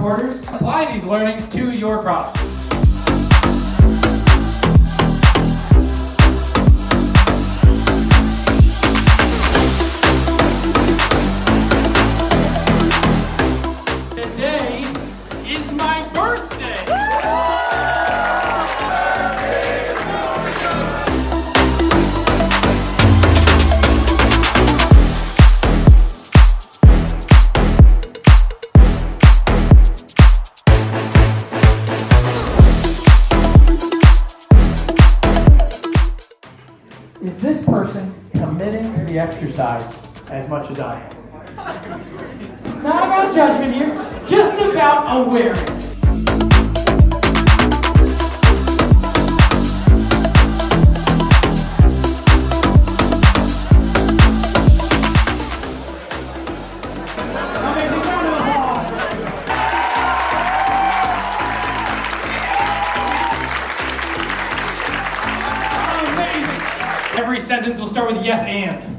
recorders. Apply these learnings to your project. Today is my birthday! Is this person committing to the exercise as much as I am? Not about judgment here, just about awareness. Every sentence will start with yes and.